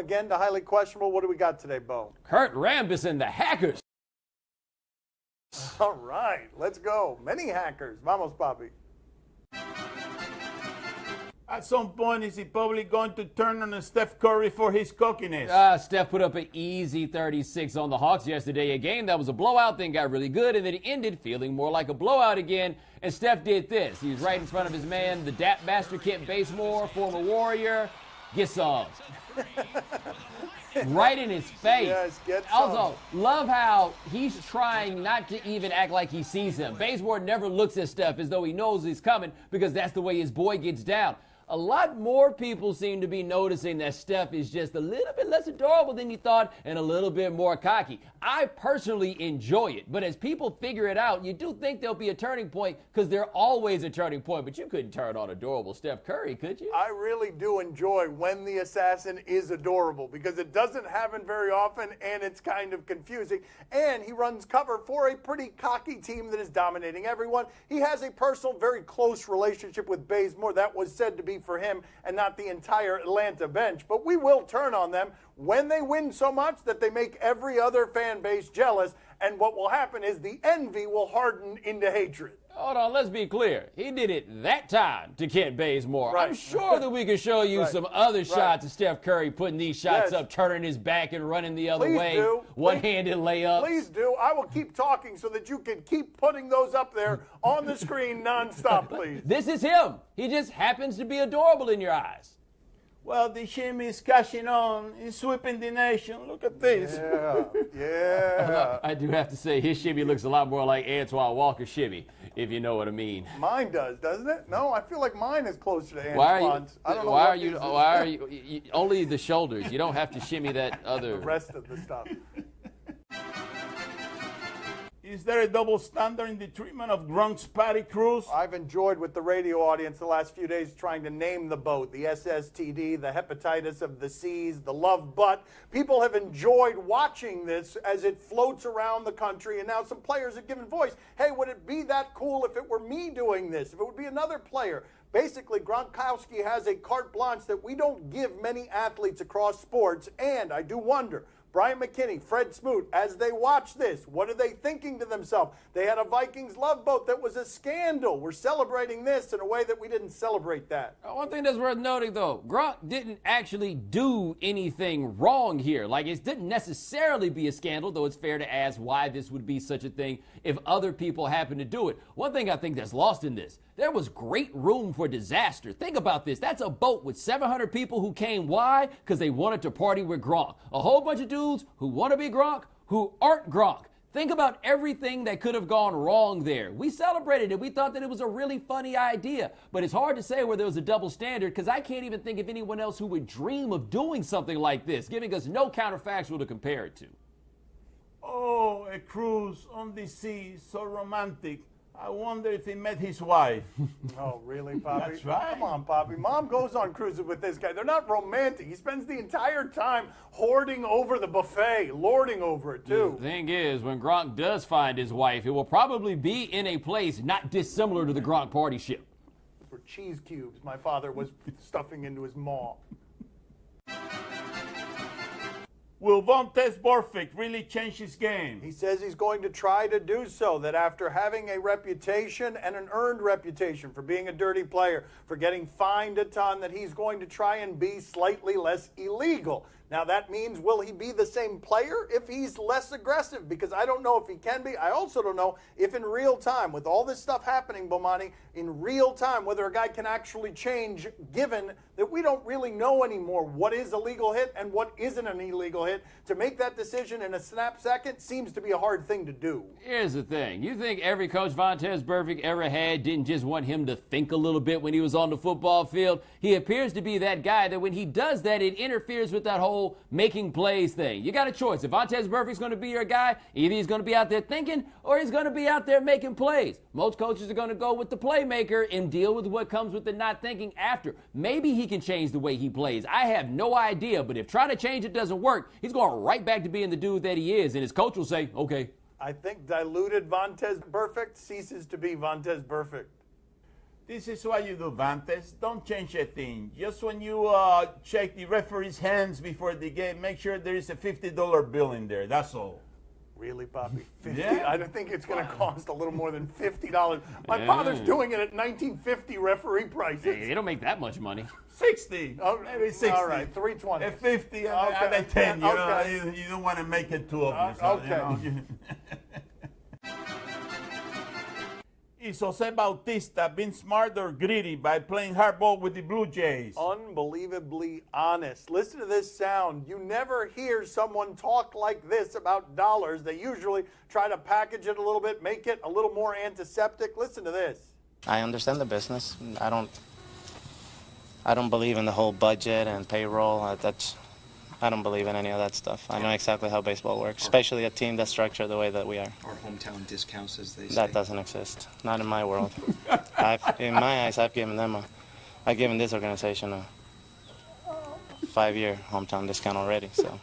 again to highly questionable. What do we got today, Bo? Kurt Rambis and the Hackers. All right, let's go. Many hackers. Vamos, Papi. At some point, is he probably going to turn on Steph Curry for his cockiness? Steph put up an easy 36 on the Hawks yesterday. A game that was a blowout, then got really good, and then it ended feeling more like a blowout again. And Steph did this. He was right in front of his man, the Dap Master Kent Bazemore, former Warrior. Get some. Right in his face. Yes, get some. Also, love how he's trying not to even act like he sees him. Bazemore never looks at Steph as though he knows he's coming because that's the way his boy gets down. A lot more people seem to be noticing that Steph is just a little bit less adorable than you thought and a little bit more cocky. I personally enjoy it, but as people figure it out, you do think there'll be a turning point because there's always a turning point, but you couldn't turn on adorable Steph Curry, could you? I really do enjoy when the assassin is adorable because it doesn't happen very often and it's kind of confusing. And he runs cover for a pretty cocky team that is dominating everyone. He has a personal, very close relationship with Bazemore. That was said to be for him and not the entire Atlanta bench. But we will turn on them when they win so much that they make every other fan base jealous. And what will happen is the envy will harden into hatred. Hold on, let's be clear. He did it that time to Kent Bazemore. Right. I'm sure that we can show you some other shots of Steph Curry putting these shots up, turning his back and running the other way. One-handed layups. Please do. I will keep talking so that you can keep putting those up there on the screen nonstop, please. This is him. He just happens to be adorable in your eyes. Well, the shimmy is cashing on. He's sweeping the nation. Look at this. Yeah. I do have to say, his shimmy looks a lot more like Antoine Walker's shimmy, if you know what I mean. Mine does, doesn't it? No, I feel like mine is closer to Antoine's. Why are you only the shoulders? You don't have to shimmy that other. The rest of the stuff. Is there a double standard in the treatment of Grunk's Patty Cruz? I've enjoyed with the radio audience the last few days trying to name the boat, the SSTD, the hepatitis of the seas, the love butt. People have enjoyed watching this as it floats around the country, and now some players have given voice. Hey, would it be that cool if it were me doing this, if it would be another player? Basically, Gronkowski has a carte blanche that we don't give many athletes across sports, and I do wonder, Brian McKinney, Fred Smoot, as they watch this, what are they thinking to themselves? They had a Vikings love boat that was a scandal. We're celebrating this in a way that we didn't celebrate that. One thing that's worth noting, though, Gronk didn't actually do anything wrong here. Like, it didn't necessarily be a scandal, though it's fair to ask why this would be such a thing if other people happen to do it. One thing I think that's lost in this, there was great room for disaster. Think about this. That's a boat with 700 people who came. Why? Because they wanted to party with Gronk. A whole bunch of dudes who want to be Gronk who aren't Gronk. Think about everything that could have gone wrong there. We celebrated it. We thought that it was a really funny idea. But it's hard to say where there was a double standard because I can't even think of anyone else who would dream of doing something like this, giving us no counterfactual to compare it to. Oh, a cruise on the sea, so romantic. I wonder if he met his wife. Oh, really, Poppy? That's right. Come on, Poppy. Mom goes on cruises with this guy. They're not romantic. He spends the entire time hoarding over the buffet, lording over it, too. The thing is, when Gronk does find his wife, it will probably be in a place not dissimilar to the Gronk party ship. For cheese cubes my father was stuffing into his maw. Will Vontaze Burfict really change his game? He says he's going to try to do so, that after having a reputation and an earned reputation for being a dirty player, for getting fined a ton, that he's going to try and be slightly less illegal. Now, that means, will he be the same player if he's less aggressive? Because I don't know if he can be. I also don't know if in real time, with all this stuff happening, Bomani, in real time, whether a guy can actually change, given that we don't really know anymore what is a legal hit and what isn't an illegal hit. To make that decision in a snap second seems to be a hard thing to do. Here's the thing. You think every coach Vontaze Burfict ever had didn't just want him to think a little bit when he was on the football field? He appears to be that guy that when he does that, it interferes with that whole making plays thing. You got a choice. If Vontaze Burfict's going to be your guy, either he's going to be out there thinking or he's going to be out there making plays. Most coaches are going to go with the playmaker and deal with what comes with the not thinking after. Maybe he can change the way he plays. I have no idea, but if trying to change it doesn't work, he's going right back to being the dude that he is, and his coach will say, okay. I think diluted Vontaze Burfict ceases to be Vontaze Burfict. This is what you do, Vantes. Don't change a thing. Just when you check the referee's hands before the game, make sure there is a $50 bill in there. That's all. Really, Bobby? 50? Yeah. I don't think it's going to cost a little more than $50. My father's doing it at 1950 referee prices. They don't make that much money. 60. Oh, Maybe 60. All right, 320. A 50 and Okay. a 10. You Okay. know, you don't want to make it too obvious. Okay. You know? Is Jose Bautista being smart or greedy by playing hardball with the Blue Jays? Unbelievably honest. Listen to this sound. You never hear someone talk like this about dollars. They usually try to package it a little bit, make it a little more antiseptic. Listen to this. I understand the business. I don't believe in the whole budget and payroll. I don't believe in any of that stuff. I know exactly how baseball works, especially a team that's structured the way that we are. Or hometown discounts, as they say. That doesn't exist. Not in my world. In my eyes, I've given this organization a 5-year hometown discount already. So.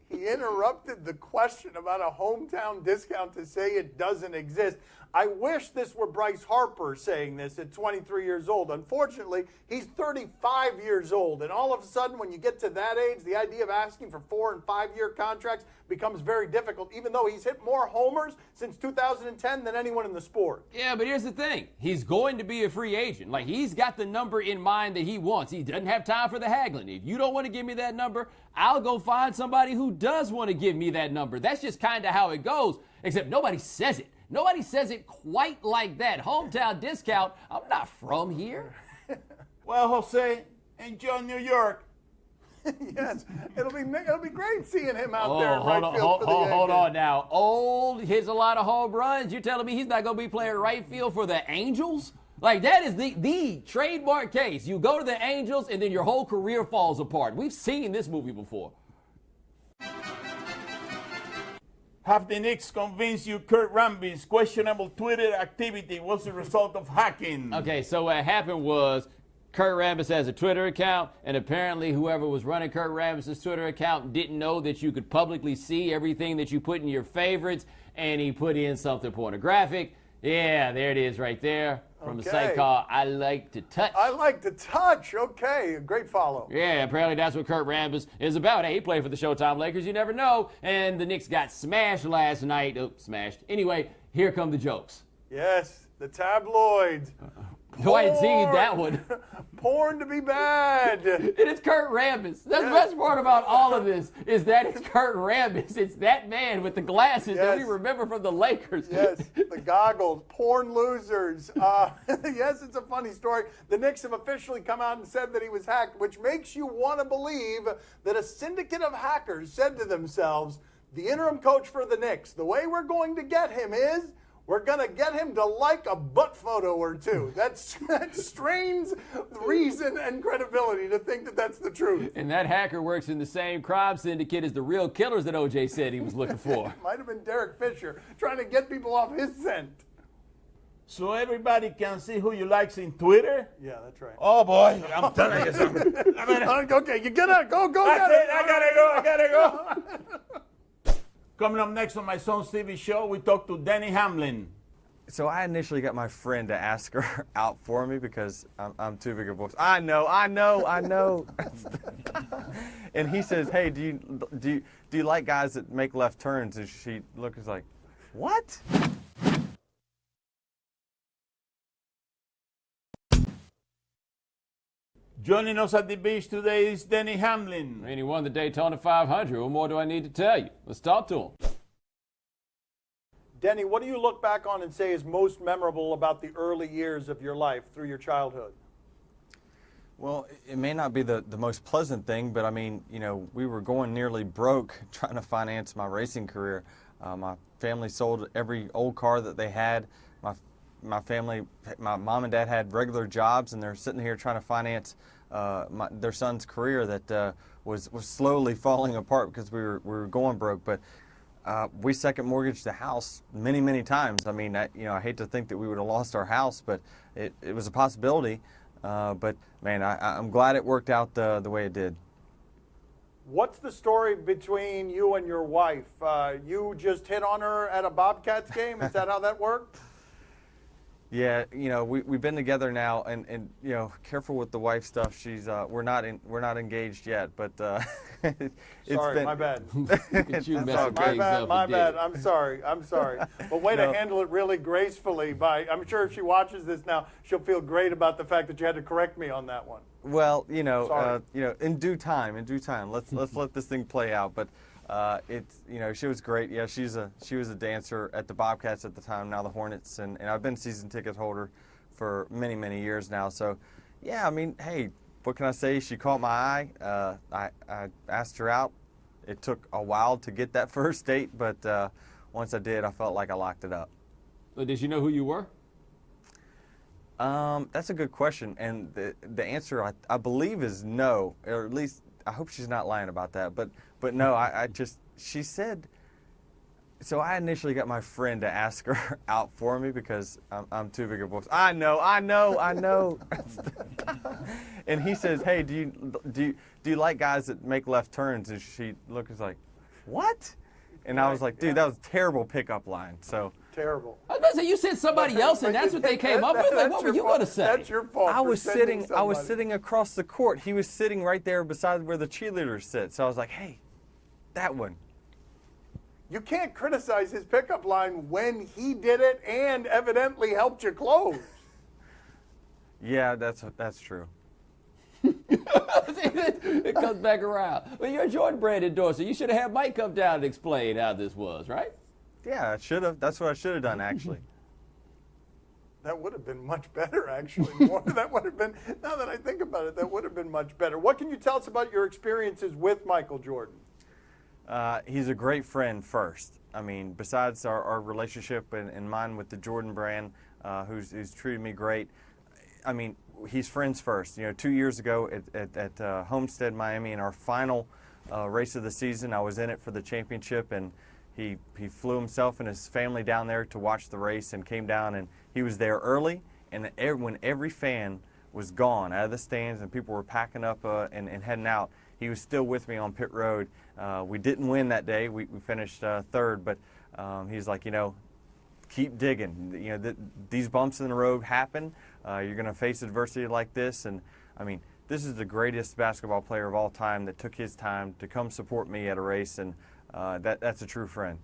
He interrupted the question about a hometown discount to say it doesn't exist. I wish this were Bryce Harper saying this at 23 years old. Unfortunately, he's 35 years old. And all of a sudden, when you get to that age, the idea of asking for 4- and 5-year contracts becomes very difficult, even though he's hit more homers since 2010 than anyone in the sport. Yeah, but here's the thing. He's going to be a free agent. Like, he's got the number in mind that he wants. He doesn't have time for the haggling. If you don't want to give me that number, I'll go find somebody who does want to give me that number. That's just kind of how it goes, except nobody says it. Nobody says it quite like that. Hometown discount. I'm not from here. Well, Jose, enjoy New York. Yes, it'll be great seeing him out there in right field for the hold Yankees. on now. Old hits a lot of home runs. You're telling me he's not going to be playing right field for the Angels? Like, that is the trademark case. You go to the Angels and then your whole career falls apart. We've seen this movie before. Have the Knicks convinced you Kurt Rambis' questionable Twitter activity was the result of hacking? Okay, so what happened was Kurt Rambis has a Twitter account, and apparently whoever was running Kurt Rambis' Twitter account didn't know that you could publicly see everything that you put in your favorites, and he put in something pornographic. Yeah, there it is right there from a site Okay. called I Like to Touch. I like to touch. Okay, great follow. Yeah, apparently that's what Kurt Rambis is about. Hey, he played for the Showtime Lakers. You never know. And the Knicks got smashed last night. Oh, smashed. Anyway, here come the jokes. Yes, the tabloids. Oh, I had seen that one. Porn to be bad. And it's Kurt Rambis. That's the best part about all of this is that it's Kurt Rambis. It's that man with the glasses that we Yes. remember from the Lakers. Yes, the goggles, porn losers. Yes, it's a funny story. The Knicks have officially come out and said that he was hacked, which makes you want to believe that a syndicate of hackers said to themselves, the interim coach for the Knicks, the way we're going to get him is we're going to get him to like a butt photo or two. That strains reason and credibility to think that that's the truth. And that hacker works in the same crime syndicate as the real killers that OJ said he was looking for. Might have been Derek Fisher trying to get people off his scent. So everybody can see who you likes in Twitter? Yeah, that's right. Oh, boy, I'm telling you something. Okay, you gotta go That's get it. I gotta go. Coming up next on my son's TV show, we talk to Denny Hamlin. So I initially got my friend to ask her out for me because I'm too big a voice. I know. And he says, "Hey, do you like guys that make left turns?" And she looks like, "What?" Joining us at the beach today is Denny Hamlin. And he won the Daytona 500. What more do I need to tell you? Let's talk to him. Denny, what do you look back on and say is most memorable about the early years of your life through your childhood? Well, it may not be the most pleasant thing, but I mean, we were going nearly broke trying to finance my racing career. My family sold every old car that they had. My family, my mom and dad had regular jobs, and they're sitting here trying to finance their son's career that was slowly falling apart because we were going broke. But we second mortgaged the house many times. I mean, I hate to think that we would have lost our house, but it was a possibility. But man, I'm glad it worked out the way it did. What's the story between you and your wife? You just hit on her at a Bobcats game? Is that how that worked? Yeah, we've been together now, and careful with the wife stuff. She's we're not engaged yet, but it's Sorry, been, my bad. That you messing My things bad, up my and bad. did. I'm sorry. But way to handle it really gracefully. I'm sure if she watches this now, she'll feel great about the fact that you had to correct me on that one. Well, Sorry. in due time. Let's let this thing play out. But she was great. Yeah, she was a dancer at the Bobcats at the time, now the Hornets, and I've been season ticket holder for many, many years now. So, yeah, I mean, hey, what can I say? She caught my eye. I asked her out. It took a while to get that first date, but once I did, I felt like I locked it up. So did she know who you were? That's a good question, and the answer I believe is no, or at least I hope she's not lying about that. But no, she said. So I initially got my friend to ask her out for me because I'm too big a boss. I know. And he says, "Hey, do you like guys that make left turns?" And she looks like, "What?" And I was like, "Dude, that was a terrible pickup line." So. Terrible. I was about to say, you said somebody else, and that's what they came up with. Like, what were you going to say? That's your fault. I was for sending sitting somebody. across the court. He was sitting right there beside where the cheerleaders sit. So I was like, "Hey, that one." You can't criticize his pickup line when he did it and evidently helped you close. Yeah, that's true. It comes back around. Well, you're a Jordan Brand endorser. You should have had Mike come down and explain how this was, right? Yeah, I should have. That's what I should have done, actually. That would have been much better, actually. That would have been, now that I think about it, that would have been much better. What can you tell us about your experiences with Michael Jordan? He's a great friend first. I mean, besides our relationship and mine with the Jordan Brand, who's treated me great, I mean, he's friends first. 2 years ago at Homestead, Miami, in our final race of the season, I was in it for the championship, and he flew himself and his family down there to watch the race and came down, and he was there early, and when every fan was gone out of the stands and people were packing up and heading out, he was still with me on pit road. We didn't win that day. We finished third, but he's like, keep digging. These bumps in the road happen. You're going to face adversity like this, and I mean, this is the greatest basketball player of all time that took his time to come support me at a race, and that's a true friend.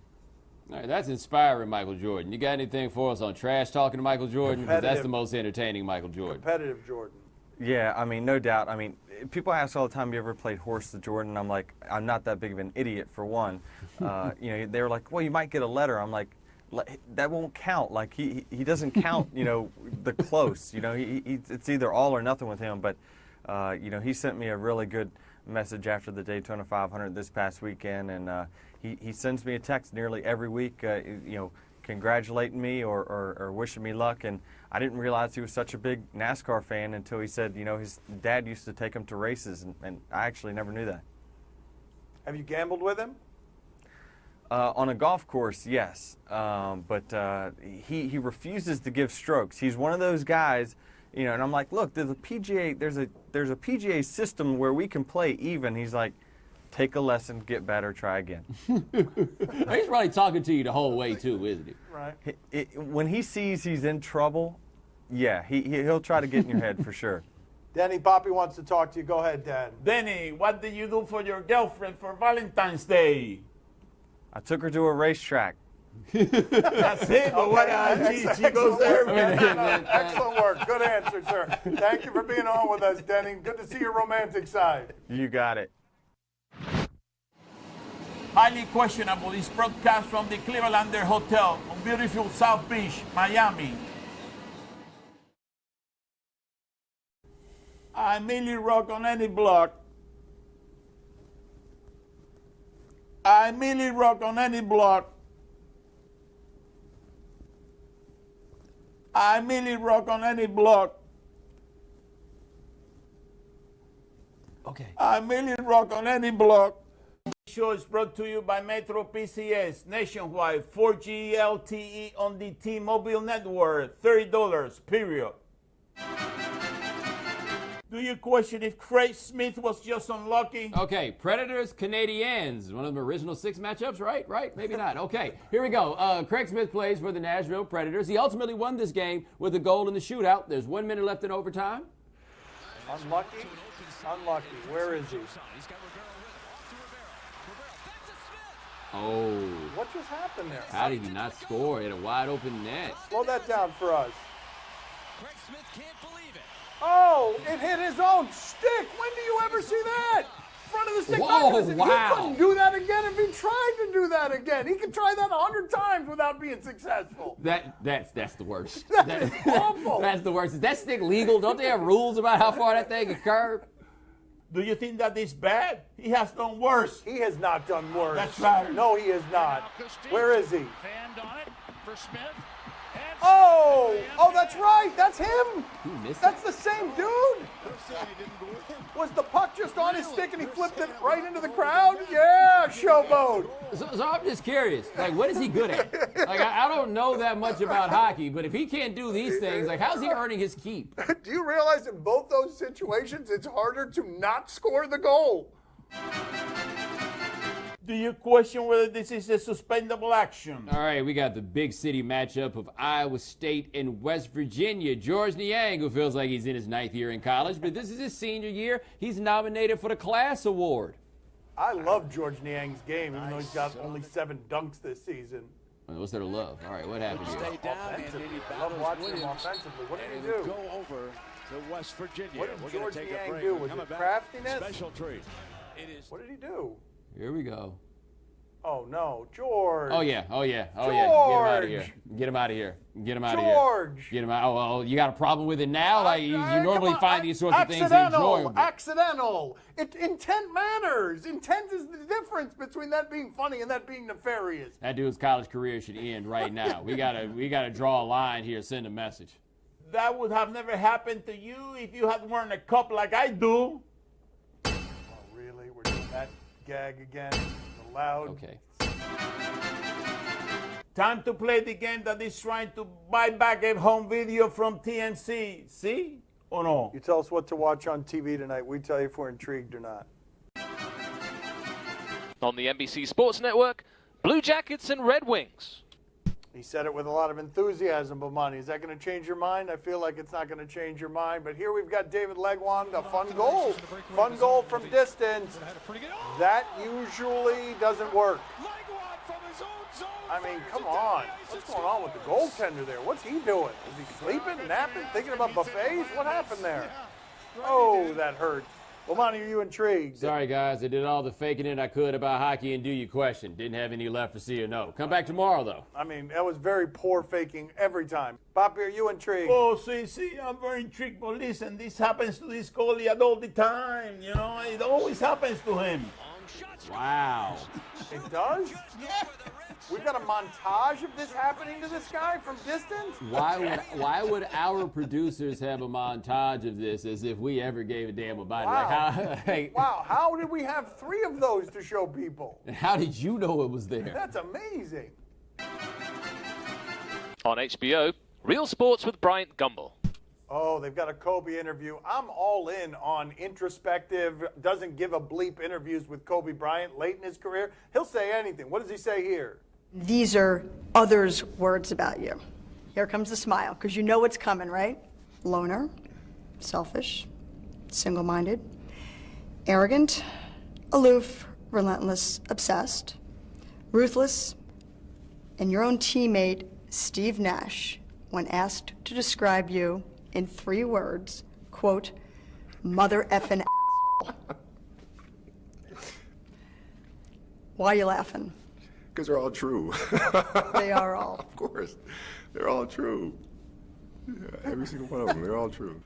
All right, that's inspiring, Michael Jordan. You got anything for us on trash talking to Michael Jordan? Because that's the most entertaining Michael Jordan. Competitive Jordan. Yeah, I mean, no doubt. I mean, people ask all the time, you ever played horse to Jordan? I'm like, I'm not that big of an idiot, for one. They were like, well, you might get a letter. I'm like, that won't count. Like, he doesn't count, the close. It's either all or nothing with him. But, he sent me a really good message after the Daytona 500 this past weekend, and he sends me a text nearly every week, congratulating me or wishing me luck. And I didn't realize he was such a big NASCAR fan until he said, his dad used to take him to races, and I actually never knew that. Have you gambled with him? On a golf course, yes, but he refuses to give strokes. He's one of those guys, and I'm like, look, there's a PGA system where we can play even. He's like, take a lesson, get better, try again. He's probably talking to you the whole way too, isn't he? Right. When he sees he's in trouble, yeah, he'll try to get in your head for sure. Danny, Poppy wants to talk to you. Go ahead, Dan. Denny, what did you do for your girlfriend for Valentine's Day? I took her to a racetrack. That's it, but what she goes there. Excellent work. Good answer, sir. Thank you for being on with us, Denny. Good to see your romantic side. You got it. Highly questionable is broadcast from the Clevelander Hotel on beautiful South Beach, Miami. I merely rock on any block. I merely rock on any block. I merely rock on any block. Okay. I merely rock on any block. This show is brought to you by Metro PCS, nationwide, 4G LTE on the T-Mobile network, $30, period. Do you question if Craig Smith was just unlucky? Okay, Predators, Canadiens. One of the original 6 matchups, right? Right? Maybe not. Okay, here we go. Craig Smith plays for the Nashville Predators. He ultimately won this game with a goal in the shootout. There's 1 minute left in overtime. Unlucky? Unlucky. Where is he? Oh. What just happened there? How did he not score at a wide open net? Slow that down for us. Craig Smith can't believe it. Oh, it hit his own stick. When do you ever see that? Front of the stick. Whoa, Listen, wow. He couldn't do that again if he tried to do that again. He could try that 100 times without being successful. That's the worst. That's awful. That's the worst. Is that stick legal? Don't they have rules about how far that thing can curve? Do you think that is bad? He has done worse. He has not done worse. That's right. No, he has not. Where is he? Fanned on it for Smith. And Oh, that's right. That's him. He missed That's it. the same dude. Was the puck just on his stick and he flipped it right into the crowd? Yeah, showboat. So I'm just curious. Like, what is he good at? Like, I don't know that much about hockey, but if he can't do these things, like, how's he earning his keep? Do you realize in both those situations it's harder to not score the goal? Do you question whether this is a suspendable action? All right, we got the big city matchup of Iowa State and West Virginia. George Niang, who feels like he's in his 9th year in college, but this is his senior year. He's nominated for the Class Award. I love George Niang's game, even though he's got only 7 dunks this season. What's there to love? All right, what happened here? stay down, and Offensively, he I love battles watching him Williams. offensively. What did And he it would do? go over to West Virginia. What did We're going George to take Niang a break. do? We're Was coming it back. craftiness? Special treat. It is. What did he do? Here we go. Oh, no. George. Oh, yeah. Get him out of here. Get him out of here. Get him out of here. George. Get him out. Oh, well, you got a problem with it now? Like, you Come normally on, find these sorts of things accidental, enjoyable. Accidental. Intent matters. Intent is the difference between that being funny and that being nefarious. That dude's college career should end right now. We gotta draw a line here, send a message. That would have never happened to you if you had worn a cup like I do. Oh, really? We're doing that gag again? The loud. Okay. Time to play the game that is trying to buy back a home video from TNC. See or no? You tell us what to watch on TV tonight. We tell you if we're intrigued or not. On the NBC Sports Network, Blue Jackets and Red Wings. He said it with a lot of enthusiasm, Bomani. Is that going to change your mind? I feel like it's not going to change your mind. But here we've got David Legwand, a fun goal. Fun goal from distance. That usually doesn't work. I mean, come on. What's going on with the goaltender there? What's he doing? Is he sleeping, napping, thinking about buffets? What happened there? Oh, that hurt. Bomani, are you intrigued? Sorry, guys. I did all the faking it I could about hockey and do your question. Didn't have any left for C or no. Come back tomorrow, though. I mean, that was very poor faking every time. Poppy, are you intrigued? Oh, see, I'm very intrigued. But listen, this happens to this goalie at all the time. You know, it always happens to him. Wow. It does? We've got a montage of this happening to this guy from distance? Why would our producers have a montage of this as if we ever gave a damn about it? Wow, how did we have 3 of those to show people? How did you know it was there? That's amazing. On HBO, Real Sports with Bryant Gumbel. Oh, they've got a Kobe interview. I'm all in on introspective, doesn't give a bleep interviews with Kobe Bryant late in his career. He'll say anything. What does he say here? These are others' words about you. Here comes the smile, because you know what's coming, right? Loner, selfish, single-minded, arrogant, aloof, relentless, obsessed, ruthless, and your own teammate, Steve Nash, when asked to describe you in 3 words, quote, mother effing asshole. Why are you laughing? Because they're all true. They are all. Of course. They're all true. Yeah, every single one of them, they're all true.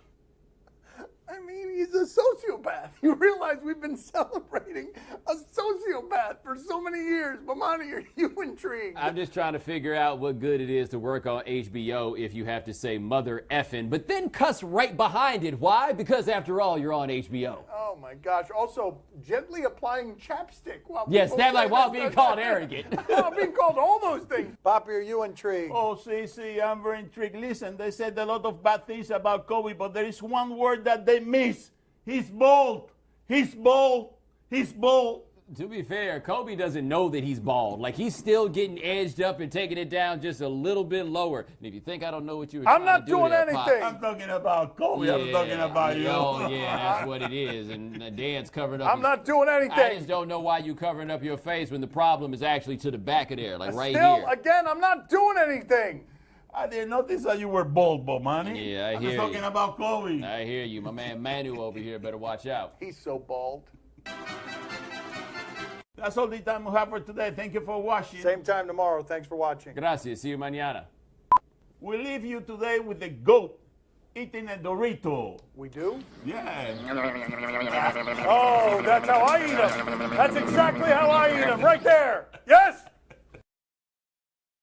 I mean, he's a sociopath. You realize we've been celebrating a sociopath for so many years. Bomani, are you intrigued? I'm just trying to figure out what good it is to work on HBO if you have to say mother effing, but then cuss right behind it. Why? Because after all, you're on HBO. Oh my gosh. Also, gently applying chapstick while Yes, people that say like while this, being that, called that. arrogant. While being called all those things. Poppy, are you intrigued? Oh, see, I'm very intrigued. Listen, they said a lot of bad things about Kobe, but there is one word that they miss. He's bald. He's bald. He's bald. To be fair, Kobe doesn't know that he's bald. Like, he's still getting edged up and taking it down just a little bit lower. And if you think I don't know what you were I'm trying not to do doing there, anything. Pops, I'm talking about Kobe. I'm talking about you. Oh, yeah, that's what it is. And Dan's covering up. I'm not doing anything. I just don't know why you covering up your face when the problem is actually to the back of there, like right Still, here. again, I'm not doing anything. I didn't notice that you were bald, Bomani. Yeah, I I'm hear just talking you. about Kobe. I hear you. My man Manu over here better watch out. He's so bald. That's all the time we have for today. Thank you for watching. Same time tomorrow. Thanks for watching. Gracias. See you mañana. We leave you today with the goat eating a Dorito. We do? Yeah. Oh, that's how I eat them. That's exactly how I eat them. Right there. Yes?